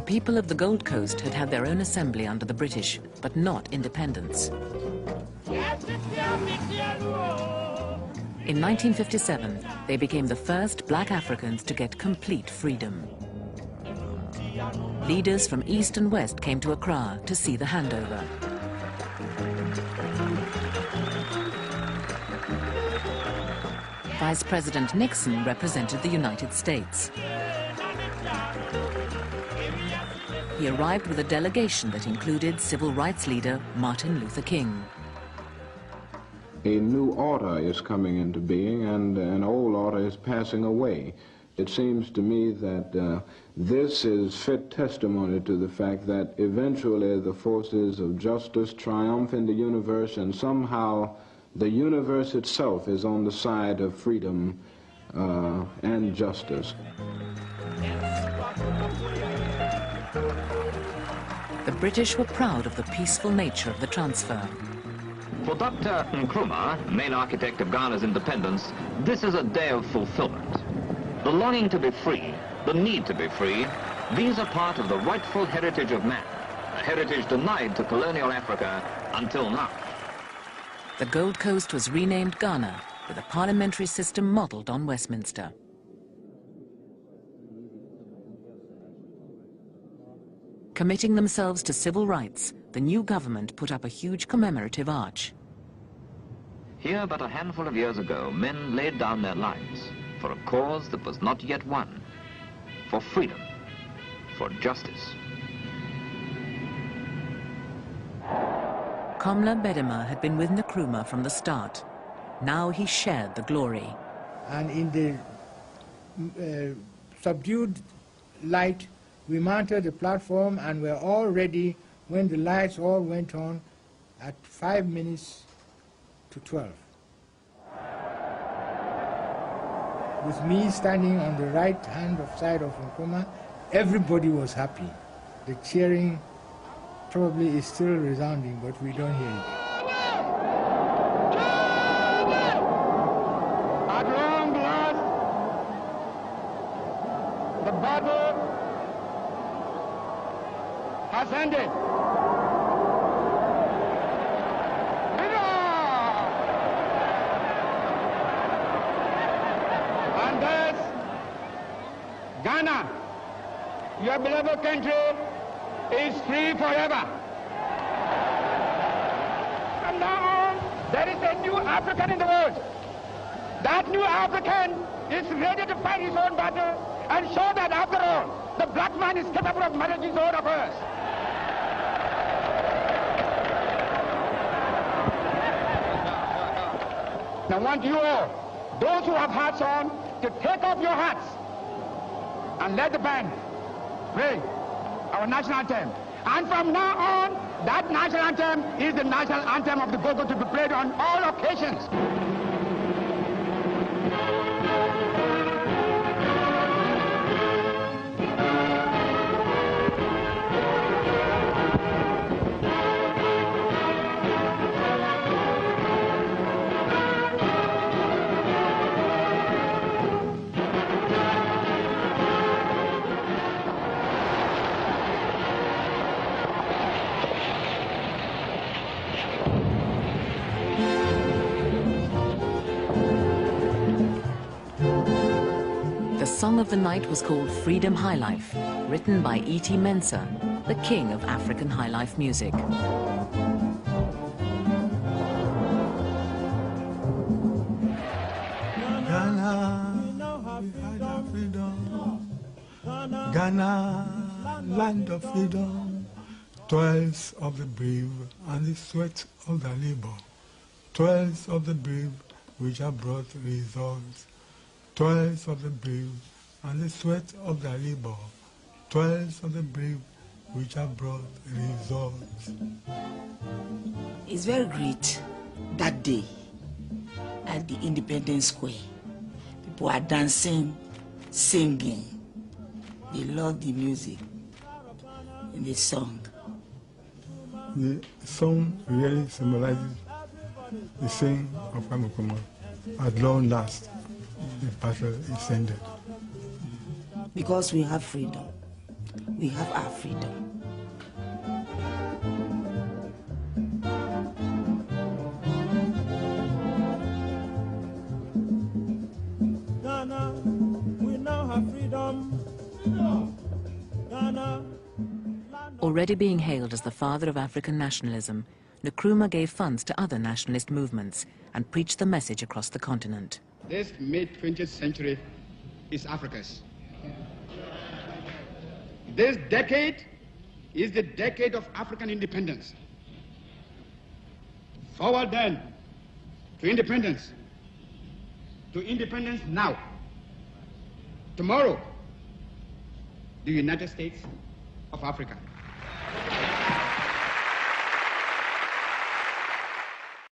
The people of the Gold Coast had had their own assembly under the British, but not independence. In 1957, they became the first black Africans to get complete freedom. Leaders from East and West came to Accra to see the handover. Vice President Nixon represented the United States. He arrived with a delegation that included civil rights leader Martin Luther King. A new order is coming into being, and an old order is passing away. It seems to me that this is fit testimony to the fact that eventually the forces of justice triumph in the universe, and somehow the universe itself is on the side of freedom and justice. The British were proud of the peaceful nature of the transfer. For Dr. Nkrumah, main architect of Ghana's independence, this is a day of fulfillment. The longing to be free, the need to be free, these are part of the rightful heritage of man, a heritage denied to colonial Africa until now. The Gold Coast was renamed Ghana, with a parliamentary system modelled on Westminster. Committing themselves to civil rights, the new government put up a huge commemorative arch. Here, but a handful of years ago, men laid down their lives for a cause that was not yet won, for freedom, for justice. Komla Bedema had been with Nkrumah from the start. Now he shared the glory. And in the subdued light, we mounted the platform and were all ready when the lights all went on at 5 minutes to 12. With me standing on the right hand side of Nkrumah, everybody was happy. The cheering probably is still resounding, but we don't hear it. At long last, the battle has ended. And thus, Ghana, your beloved country, is free forever. From now on, there is a new African in the world. That new African is ready to fight his own battle and show that after all, the black man is capable of managing his own affairs. Now I want you all, those who have hats on, to take off your hats and let the band play our national anthem. And from now on, that national anthem is the national anthem of the Gogo to be played on all occasions. The song of the night was called Freedom Highlife, written by E.T. Mensah, the king of African highlife music. Ghana, land of freedom, toils of the brave and the sweat of the labor, toils of the brave which have brought results, toils of the brave and the sweat of the labor, toils of the brave which have brought results. It's very great that day at the Independence Square. People are dancing, singing. They love the music in the song. The song really symbolizes the saying of Nkrumah, at long last, the battle is ended. Because we have freedom. we have our freedom. Ghana, we now have freedom. Ghana. Already being hailed as the father of African nationalism, Nkrumah gave funds to other nationalist movements and preached the message across the continent. This mid-20th century is Africa's. This decade is the decade of African independence. Forward then to independence. To independence now. Tomorrow, the United States of Africa.